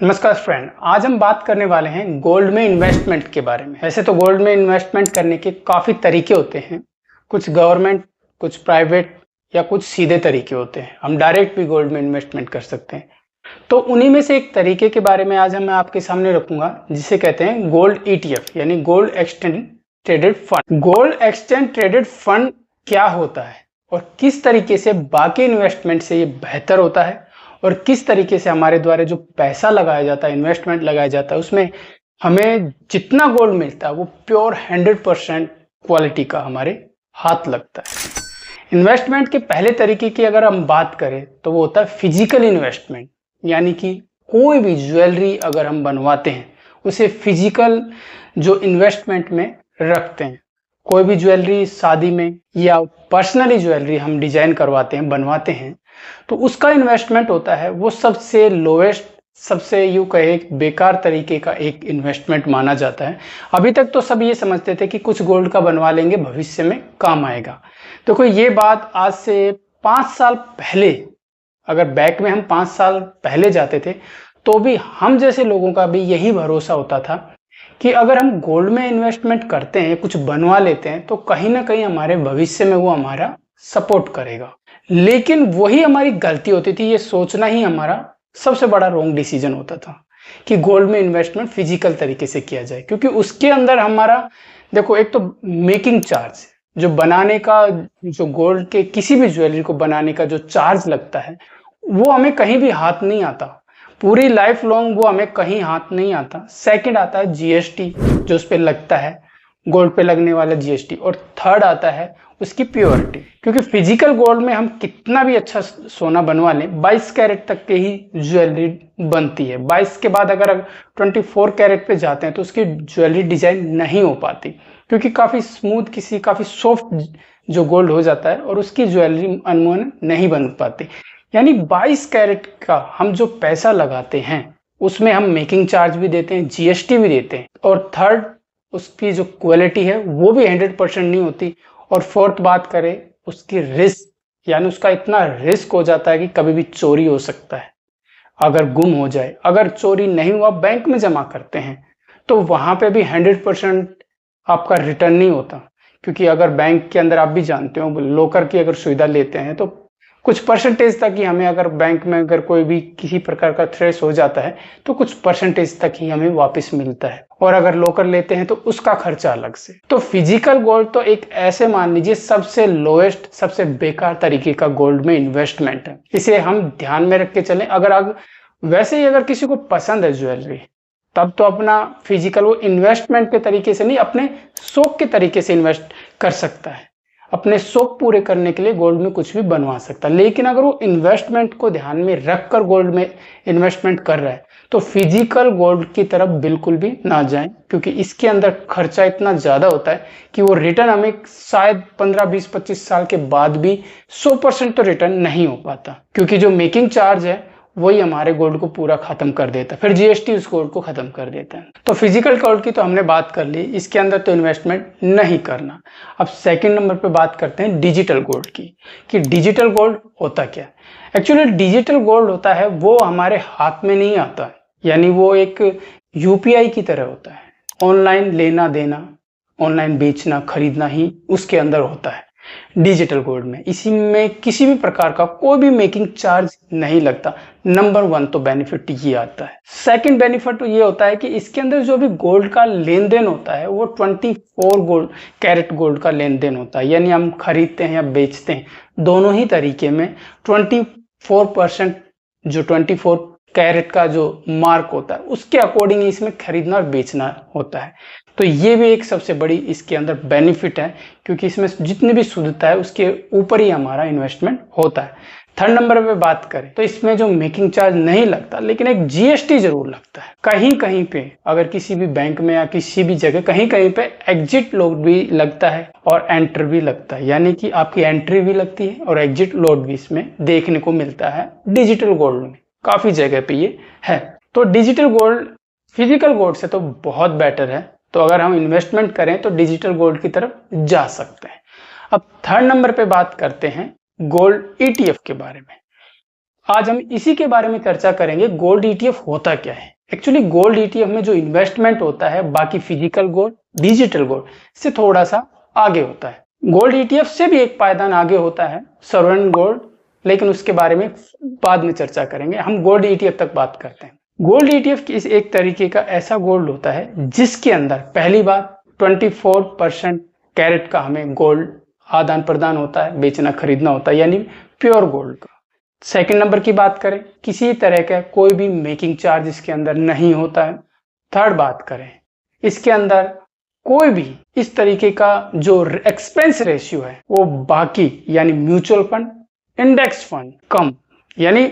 नमस्कार फ्रेंड, आज हम बात करने वाले हैं गोल्ड में इन्वेस्टमेंट के बारे में। वैसे तो गोल्ड में इन्वेस्टमेंट करने के काफ़ी तरीके होते हैं, कुछ गवर्नमेंट, कुछ प्राइवेट या कुछ सीधे तरीके होते हैं। हम डायरेक्ट भी गोल्ड में इन्वेस्टमेंट कर सकते हैं। तो उन्हीं में से एक तरीके के बारे में आज मैं आपके सामने रखूंगा, जिसे कहते हैं गोल्ड ईटीएफ यानी gold exchange traded fund. Gold exchange traded fund क्या होता है और किस तरीके से बाकी इन्वेस्टमेंट से ये बेहतर होता है और किस तरीके से हमारे द्वारा जो पैसा लगाया जाता है, इन्वेस्टमेंट लगाया जाता है, उसमें हमें जितना गोल्ड मिलता है वो प्योर 100% क्वालिटी का हमारे हाथ लगता है। इन्वेस्टमेंट के पहले तरीके की अगर हम बात करें तो वो होता है फिजिकल इन्वेस्टमेंट, यानी कि कोई भी ज्वेलरी अगर हम बनवाते हैं उसे फिजिकल जो इन्वेस्टमेंट में रखते हैं। कोई भी ज्वेलरी शादी में या पर्सनली ज्वेलरी हम डिजाइन करवाते हैं, बनवाते हैं, तो उसका इन्वेस्टमेंट होता है वो सबसे लोएस्ट, सबसे यूं कहे बेकार तरीके का एक इन्वेस्टमेंट माना जाता है। अभी तक तो सब ये समझते थे कि कुछ गोल्ड का बनवा लेंगे, भविष्य में काम आएगा। तो कोई ये बात आज से 5 साल पहले, अगर बैक में हम 5 साल पहले जाते थे तो भी हम जैसे लोगों का भी यही भरोसा होता था कि अगर हम गोल्ड में इन्वेस्टमेंट करते हैं, कुछ बनवा लेते हैं, तो कहीं ना कहीं हमारे भविष्य में वो हमारा सपोर्ट करेगा। लेकिन वही हमारी गलती होती थी, ये सोचना ही हमारा सबसे बड़ा रॉन्ग डिसीजन होता था कि गोल्ड में इन्वेस्टमेंट फिजिकल तरीके से किया जाए, क्योंकि उसके अंदर हमारा देखो, एक तो मेकिंग चार्ज, जो बनाने का, जो गोल्ड के किसी भी ज्वेलरी को बनाने का जो चार्ज लगता है वो हमें कहीं भी हाथ नहीं आता, पूरी लाइफ लॉन्ग वो हमें कहीं हाथ नहीं आता। सेकंड आता है जीएसटी जो उस पर लगता है, गोल्ड पे लगने वाला जीएसटी। और थर्ड आता है उसकी प्योरिटी, क्योंकि फिजिकल गोल्ड में हम कितना भी अच्छा सोना बनवा लें, 22 कैरेट तक के ही ज्वेलरी बनती है। 22 के बाद अगर 24 कैरेट पे जाते हैं तो उसकी ज्वेलरी डिजाइन नहीं हो पाती, क्योंकि काफ़ी स्मूथ, काफ़ी सॉफ्ट जो गोल्ड हो जाता है और उसकी ज्वेलरी अनमोल नहीं बन पाती। यानी 22 कैरेट का हम जो पैसा लगाते हैं उसमें हम मेकिंग चार्ज भी देते हैं, जीएसटी भी देते हैं, और थर्ड उसकी जो क्वालिटी है वो भी 100% नहीं होती। और फोर्थ बात करें उसकी रिस्क, यानी उसका इतना रिस्क हो जाता है कि कभी भी चोरी हो सकता है, अगर गुम हो जाए। अगर चोरी नहीं हुआ, बैंक में जमा करते हैं तो वहां पे भी 100% आपका रिटर्न नहीं होता, क्योंकि अगर बैंक के अंदर आप भी जानते हो लॉकर की अगर सुविधा लेते हैं तो कुछ परसेंटेज तक ही हमें, अगर बैंक में अगर कोई भी किसी प्रकार का थ्रेश हो जाता है तो कुछ परसेंटेज तक ही हमें वापस मिलता है, और अगर लॉकर लेते हैं तो उसका खर्चा अलग से। तो फिजिकल गोल्ड तो एक ऐसे मान लीजिए सबसे लोएस्ट, सबसे बेकार तरीके का गोल्ड में इन्वेस्टमेंट है। इसे हम ध्यान में रख के चलें। अगर वैसे ही अगर किसी को पसंद है ज्वेलरी, तब तो अपना फिजिकल वो इन्वेस्टमेंट के तरीके से नहीं, अपने शौक के तरीके से इन्वेस्ट कर सकता है, अपने शौक पूरे करने के लिए गोल्ड में कुछ भी बनवा सकता है। लेकिन अगर वो इन्वेस्टमेंट को ध्यान में रखकर गोल्ड में इन्वेस्टमेंट कर रहा है तो फिजिकल गोल्ड की तरफ बिल्कुल भी ना जाएं, क्योंकि इसके अंदर खर्चा इतना ज़्यादा होता है कि वो रिटर्न हमें शायद 15, 20, 25 साल के बाद भी 100% तो रिटर्न नहीं हो पाता, क्योंकि जो मेकिंग चार्ज है वही हमारे गोल्ड को पूरा खत्म कर देता है, फिर जीएसटी उस गोल्ड को खत्म कर देता है। तो फिजिकल गोल्ड की तो हमने बात कर ली, इसके अंदर तो इन्वेस्टमेंट नहीं करना। अब सेकंड नंबर पे बात करते हैं डिजिटल गोल्ड की, कि डिजिटल गोल्ड होता क्या है। एक्चुअली डिजिटल गोल्ड होता है वो हमारे हाथ में नहीं आता है, यानी वो एक यूपीआई की तरह होता है, ऑनलाइन लेना देना, ऑनलाइन बेचना खरीदना ही उसके अंदर होता है डिजिटल गोल्ड में। इसी में किसी भी प्रकार का कोई भी मेकिंग चार्ज नहीं लगता। नंबर 1 तो बेनिफिट ये आता है। सेकंड बेनिफिट ये होता है कि इसके अंदर जो भी गोल्ड का लेन देन होता है वो 24 कैरेट गोल्ड का लेन देन होता है, यानी हम खरीदते हैं या बेचते हैं दोनों ही तरीके में 24%, जो 24 कैरेट का जो मार्क होता है उसके अकॉर्डिंग इसमें खरीदना और बेचना होता है। तो ये भी एक सबसे बड़ी इसके अंदर बेनिफिट है, क्योंकि इसमें जितनी भी शुद्धता है उसके ऊपर ही हमारा इन्वेस्टमेंट होता है। थर्ड नंबर पे बात करें तो इसमें जो मेकिंग चार्ज नहीं लगता, लेकिन एक जीएसटी जरूर लगता है। कहीं कहीं पे अगर किसी भी बैंक में या किसी भी जगह कहीं कहीं पे एग्जिट लोड भी लगता है और एंटर भी लगता है, यानी कि आपकी एंट्री भी लगती है और एग्जिट लोड भी इसमें देखने को मिलता है डिजिटल गोल्ड में, काफी जगह पे ये है। तो डिजिटल गोल्ड फिजिकल गोल्ड से तो बहुत बेटर है, तो अगर हम इन्वेस्टमेंट करें तो डिजिटल गोल्ड की तरफ जा सकते हैं। अब थर्ड नंबर पे बात करते हैं गोल्ड ईटीएफ के बारे में। आज हम इसी के बारे में चर्चा करेंगे, गोल्ड ईटीएफ होता क्या है, एक्चुअली गोल्ड ईटीएफ में जो इन्वेस्टमेंट होता है बाकी फिजिकल गोल्ड, डिजिटल गोल्ड से थोड़ा सा आगे होता है। गोल्ड ईटीएफ से भी एक पायदान आगे होता है सॉवरेन गोल्ड, लेकिन उसके बारे में बाद में चर्चा करेंगे। हम गोल्ड ईटीएफ तक बात करते हैं। गोल्ड ईटीएफ इस एक तरीके का ऐसा गोल्ड होता है जिसके अंदर पहली बात 24% कैरेट का हमें गोल्ड आदान प्रदान होता है, बेचना खरीदना होता है, यानी प्योर गोल्ड का। सेकंड नंबर की बात करें, किसी तरह का कोई भी मेकिंग चार्ज इसके अंदर नहीं होता है। थर्ड बात करें, इसके अंदर कोई भी इस तरीके का जो एक्सपेंस रेशियो है वो बाकी यानी म्यूचुअल फंड, इंडेक्स फंड कम, यानी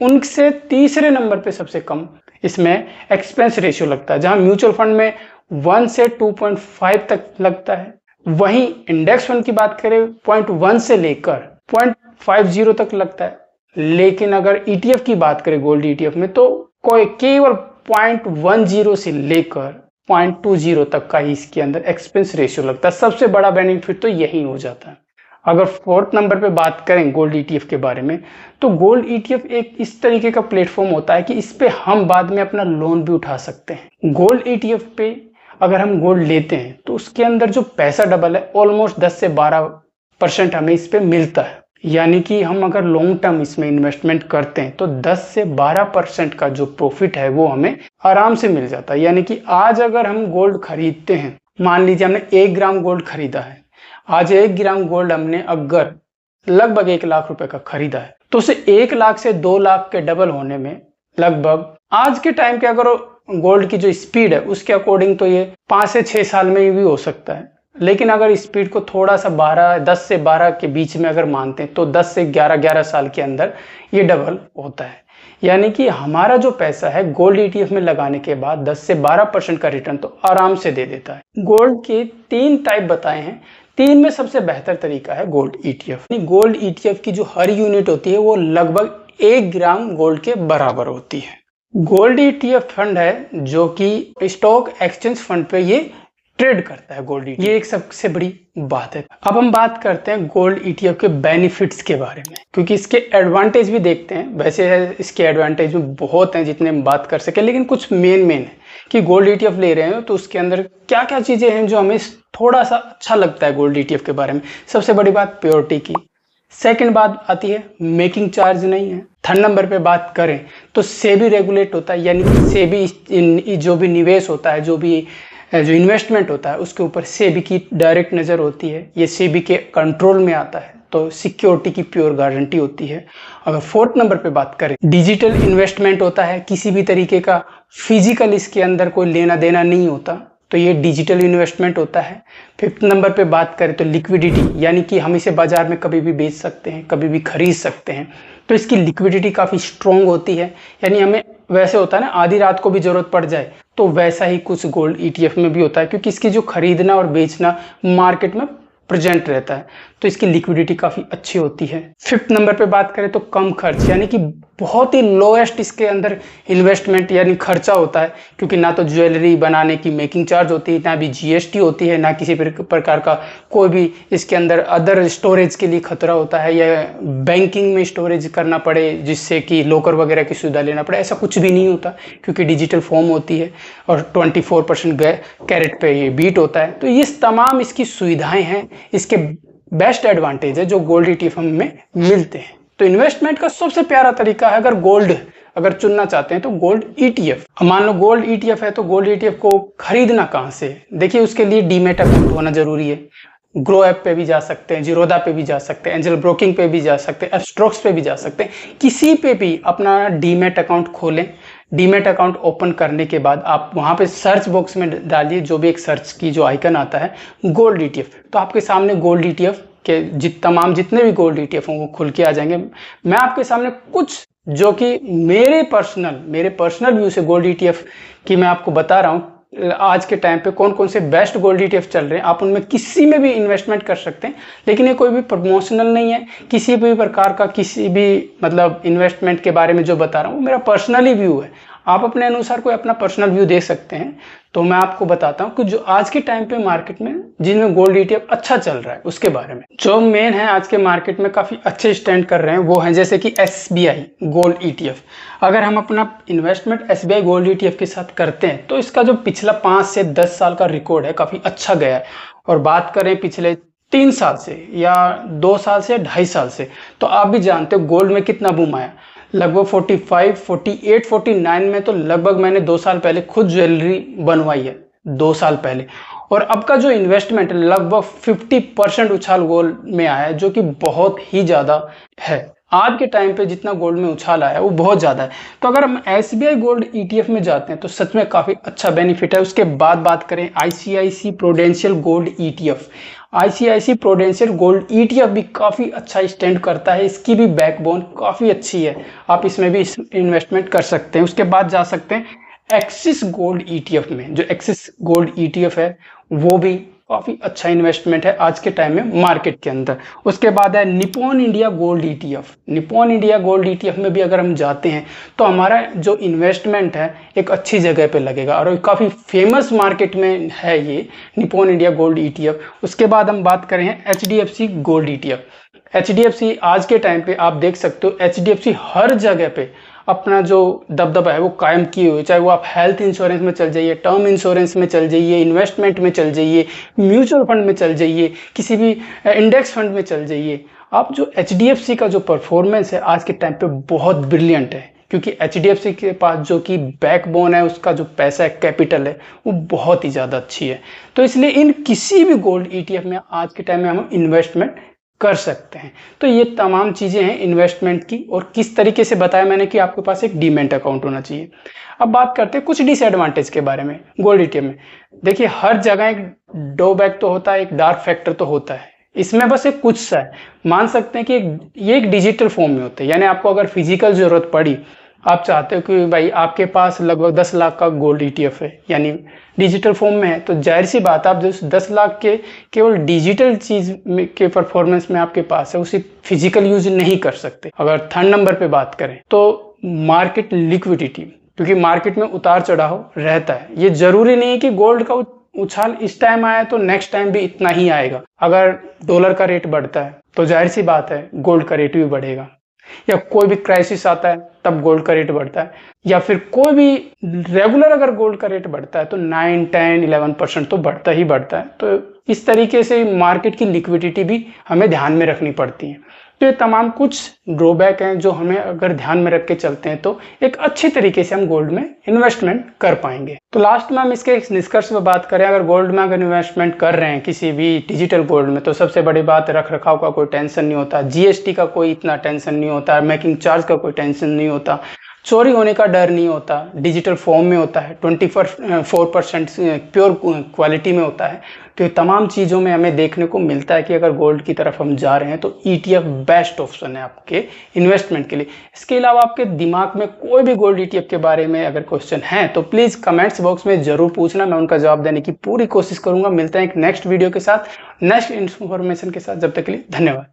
उनसे तीसरे नंबर पे सबसे कम इसमें एक्सपेंस रेशियो लगता है। जहां म्यूचुअल फंड में 1 से 2.5 तक लगता है, वहीं इंडेक्स फंड की बात करें 0.1 से लेकर 0.50 तक लगता है। लेकिन अगर ईटीएफ की बात करें गोल्ड ईटीएफ में तो कोई केवल 0.10 से लेकर 0.20 तक का ही इसके अंदर एक्सपेंस रेशियो लगता है। सबसे बड़ा बेनिफिट तो यही हो जाता है। अगर फोर्थ नंबर पे बात करें गोल्ड ईटीएफ के बारे में, तो गोल्ड ईटीएफ एक इस तरीके का प्लेटफॉर्म होता है कि इस पे हम बाद में अपना लोन भी उठा सकते हैं। गोल्ड ईटीएफ पे अगर हम गोल्ड लेते हैं तो उसके अंदर जो पैसा डबल है ऑलमोस्ट 10 से 12% हमें इस पे मिलता है। यानी कि हम अगर लॉन्ग टर्म इसमें इन्वेस्टमेंट करते हैं तो 10 से 12% का जो प्रॉफिट है वो हमें आराम से मिल जाता है। यानी कि आज अगर हम गोल्ड खरीदते हैं, मान लीजिए हमने 1 ग्राम गोल्ड खरीदा है, आज 1 ग्राम गोल्ड हमने अगर लगभग 1 लाख रुपए का खरीदा है तो उसे 1 लाख से 2 लाख के डबल होने में लगभग आज के टाइम के अगर गोल्ड की जो स्पीड है उसके अकॉर्डिंग तो ये 5 से 6 साल में भी हो सकता है। लेकिन अगर स्पीड को थोड़ा सा 10 से 12 के बीच में अगर मानते हैं तो 10 से 11 साल के अंदर ये डबल होता है। यानी कि हमारा जो पैसा है गोल्ड ईटीएफ में लगाने के बाद 10 से 12% का रिटर्न तो आराम से दे देता है। गोल्ड के 3 टाइप बताए हैं, 3 में सबसे बेहतर तरीका है गोल्ड ईटीएफ। गोल्ड ईटीएफ की जो हर यूनिट होती है वो लगभग 1 ग्राम गोल्ड के बराबर होती है। गोल्ड ईटीएफ फंड है जो कि स्टॉक एक्सचेंज फंड पे ये ट्रेड करता है गोल्ड ईटीएफ। ये एक सबसे बड़ी बात है। अब हम बात करते हैं गोल्ड ईटीएफ के बेनिफिट्स के बारे में, क्योंकि इसके एडवांटेज भी देखते हैं। वैसे है इसके एडवांटेज में बहुत हैं जितने हम बात कर सके, लेकिन कुछ मेन है कि गोल्ड ईटीएफ ले रहे हैं तो उसके अंदर क्या क्या चीजें हैं जो हमें थोड़ा सा अच्छा लगता है गोल्ड ईटीएफ के बारे में। सबसे बड़ी बात प्योरिटी की। सेकंड बात आती है मेकिंग चार्ज नहीं है। थर्ड नंबर पे बात करें तो सेबी रेगुलेट होता है, यानी कि सेबी जो भी निवेश होता है, जो इन्वेस्टमेंट होता है उसके ऊपर सेबी की डायरेक्ट नज़र होती है। ये सेबी के कंट्रोल में आता है तो सिक्योरिटी की प्योर गारंटी होती है। अगर फोर्थ नंबर पे बात करें, डिजिटल इन्वेस्टमेंट होता है, किसी भी तरीके का फिजिकल इसके अंदर कोई लेना देना नहीं होता, तो ये डिजिटल इन्वेस्टमेंट होता है। फिफ्थ नंबर पे बात करें तो लिक्विडिटी, यानी कि हम इसे बाजार में कभी भी बेच सकते हैं, कभी भी खरीद सकते हैं, तो इसकी लिक्विडिटी काफ़ी स्ट्रॉन्ग होती है। यानी हमें वैसे होता है ना आधी रात को भी जरूरत पड़ जाए, तो वैसा ही कुछ गोल्ड ईटीएफ में भी होता है, क्योंकि इसकी जो खरीदना और बेचना मार्केट में प्रेजेंट रहता है, तो इसकी लिक्विडिटी काफ़ी अच्छी होती है। फिफ्थ नंबर पे बात करें तो कम खर्च, यानी कि बहुत ही लोएस्ट इसके अंदर इन्वेस्टमेंट यानी खर्चा होता है, क्योंकि ना तो ज्वेलरी बनाने की मेकिंग चार्ज होती है, ना भी जीएसटी होती है, ना किसी प्रकार का कोई भी इसके अंदर अदर स्टोरेज के लिए खतरा होता है या बैंकिंग में स्टोरेज करना पड़े जिससे कि लॉकर वगैरह की सुविधा लेना पड़े, ऐसा कुछ भी नहीं होता, क्योंकि डिजिटल फॉर्म होती है और 24% कैरेट पे ये बीट होता है। तो ये तमाम इसकी सुविधाएं हैं, इसके बेस्ट एडवांटेज है जो गोल्ड ईटीएफ में मिलते हैं। तो इन्वेस्टमेंट का सबसे प्यारा तरीका है, अगर चुनना चाहते हैं तो गोल्ड ईटीएफ। मान लो गोल्ड ईटीएफ है तो गोल्ड ईटीएफ को खरीदना कहाँ से? देखिए उसके लिए डीमेट अकाउंट होना जरूरी है। ग्रो ऐप पे भी जा सकते हैं, जीरोधा पे भी जा सकते हैं, एंजल ब्रोकिंग पे भी जा सकते हैं, एस्ट्रोक्स पे भी जा सकते हैं, किसी पे भी अपना डीमेट अकाउंट खोलें। डीमेट अकाउंट ओपन करने के बाद आप वहाँ पे सर्च बॉक्स में डालिए जो भी एक सर्च की जो आइकन आता है गोल्ड ईटीएफ, तो आपके सामने गोल्ड ईटीएफ के जितने भी गोल्ड ईटीएफ हों वो खुल के आ जाएंगे। मैं आपके सामने कुछ जो कि मेरे पर्सनल व्यू से गोल्ड ईटीएफ की मैं आपको बता रहा हूँ, आज के टाइम पे कौन कौन से बेस्ट गोल्ड ईटीएफ चल रहे हैं, आप उनमें किसी में भी इन्वेस्टमेंट कर सकते हैं। लेकिन ये कोई भी प्रमोशनल नहीं है, किसी भी प्रकार का किसी भी मतलब इन्वेस्टमेंट के बारे में जो बता रहा हूँ वो मेरा पर्सनली व्यू है। आप अपने अनुसार कोई अपना पर्सनल व्यू दे सकते हैं। तो मैं आपको बताता हूँ कि जो आज के टाइम पे मार्केट में जिनमें गोल्ड ETF अच्छा चल रहा है उसके बारे में। जो मेन है आज के मार्केट में काफी अच्छे स्टैंड कर रहे हैं वो है जैसे कि SBI गोल्ड ETF। अगर हम अपना इन्वेस्टमेंट SBI गोल्ड ETF के साथ करते हैं तो इसका जो पिछला 5 से 10 साल का रिकॉर्ड है काफी अच्छा गया है। और बात करें पिछले 3 साल से या 2 साल से 2.5 साल से, तो आप भी जानते हो गोल्ड में कितना बूम आया। लगभग 45, 48, 49 में तो लगभग मैंने 2 साल पहले खुद ज्वेलरी बनवाई है, 2 साल पहले। और अब का जो इन्वेस्टमेंट है लगभग 50% उछाल गोल्ड में आया है, जो कि बहुत ही ज्यादा है। आज के टाइम पे जितना गोल्ड में उछाल आया है वो बहुत ज्यादा है। तो अगर हम SBI गोल्ड ETF में जाते हैं तो सच में काफी अच्छा बेनिफिट है। उसके बाद बात करें ICICI prudential gold ETF। ICICI prudential gold ETF भी काफी अच्छा स्टैंड करता है, इसकी भी बैकबोन काफी अच्छी है, आप इसमें भी इन्वेस्टमेंट कर सकते हैं। उसके बाद जा सकते हैं एक्सिस गोल्ड ETF में। जो एक्सिस गोल्ड ETF है वो भी काफी अच्छा इन्वेस्टमेंट है आज के टाइम में मार्केट के अंदर। उसके बाद है Nippon India gold ETF। Nippon India gold ETF में भी अगर हम जाते हैं तो हमारा जो इन्वेस्टमेंट है एक अच्छी जगह पे लगेगा और काफी फेमस मार्केट में है ये निप्पॉन इंडिया गोल्ड ETF। उसके बाद हम बात करें HDFC गोल्ड ETF। HDFC आज के टाइम पे आप देख सकते हो HDFC हर जगह पे अपना जो दबदबा है वो कायम किए हुए, चाहे वो आप हेल्थ इंश्योरेंस में चल जाइए, टर्म इंश्योरेंस में चल जाइए, इन्वेस्टमेंट में चल जाइए, म्यूचुअल फंड में चल जाइए, किसी भी इंडेक्स फंड में चल जाइए। आप जो HDFC का जो परफॉर्मेंस है आज के टाइम पे बहुत ब्रिलियंट है, क्योंकि HDFC के पास जो कि बैकबोन है, उसका जो पैसा है, कैपिटल है, वो बहुत ही ज़्यादा अच्छी है। तो इसलिए इन किसी भी गोल्ड ETF में आज के टाइम में हम इन्वेस्टमेंट कर सकते हैं। तो ये तमाम चीजें हैं इन्वेस्टमेंट की, और किस तरीके से बताया मैंने कि आपके पास एक डीमैट अकाउंट होना चाहिए। अब बात करते हैं कुछ डिसएडवांटेज के बारे में गोल्ड ETF में। देखिए हर जगह एक ड्रॉबैक तो होता है, एक डार्क फैक्टर तो होता है। इसमें बस एक कुछ सा है, मान सकते हैं कि ये एक डिजिटल फॉर्म में होते हैं, यानी आपको अगर फिजिकल जरूरत पड़ी, आप चाहते हो कि भाई आपके पास लगभग 10 लाख का गोल्ड ETF है, यानी डिजिटल फॉर्म में है, तो जाहिर सी बात है आप जो 10 लाख के केवल डिजिटल चीज के परफॉर्मेंस में आपके पास है, उसे फिजिकल यूज नहीं कर सकते। अगर थर्ड नंबर पे बात करें तो मार्केट लिक्विडिटी, क्योंकि मार्केट में उतार चढ़ाव रहता है। ये जरूरी नहीं है कि गोल्ड का उछाल इस टाइम आया तो नेक्स्ट टाइम भी इतना ही आएगा। अगर डॉलर का रेट बढ़ता है तो जाहिर सी बात है गोल्ड का रेट भी बढ़ेगा, या कोई भी क्राइसिस आता है तब गोल्ड का रेट बढ़ता है, या फिर कोई भी रेगुलर अगर गोल्ड का रेट बढ़ता है तो 9, 10, 11% तो बढ़ता ही बढ़ता है। तो इस तरीके से मार्केट की लिक्विडिटी भी हमें ध्यान में रखनी पड़ती है। तो ये तमाम कुछ ड्रॉबैक हैं जो हमें अगर ध्यान में रख के चलते हैं तो एक अच्छी तरीके से हम गोल्ड में इन्वेस्टमेंट कर पाएंगे। तो लास्ट में हम इसके निष्कर्ष पर बात करें, अगर गोल्ड में अगर इन्वेस्टमेंट कर रहे हैं किसी भी डिजिटल गोल्ड में, तो सबसे बड़ी बात रख रखाव का कोई टेंशन नहीं होता, GST का कोई इतना टेंशन नहीं होता, मेकिंग चार्ज का कोई टेंशन नहीं होता, चोरी होने का डर नहीं होता, डिजिटल फॉर्म में होता है, 24% प्योर क्वालिटी में होता है। तो ये तमाम चीज़ों में हमें देखने को मिलता है कि अगर गोल्ड की तरफ हम जा रहे हैं तो ETF बेस्ट ऑप्शन है आपके इन्वेस्टमेंट के लिए। इसके अलावा आपके दिमाग में कोई भी गोल्ड ETF के बारे में अगर क्वेश्चन है तो प्लीज़ कमेंट्स बॉक्स में ज़रूर पूछना, मैं उनका जवाब देने की पूरी कोशिश करूँगा। मिलते हैं एक नेक्स्ट वीडियो के साथ, नेक्स्ट इन्फॉर्मेशन के साथ, जब तक के लिए धन्यवाद।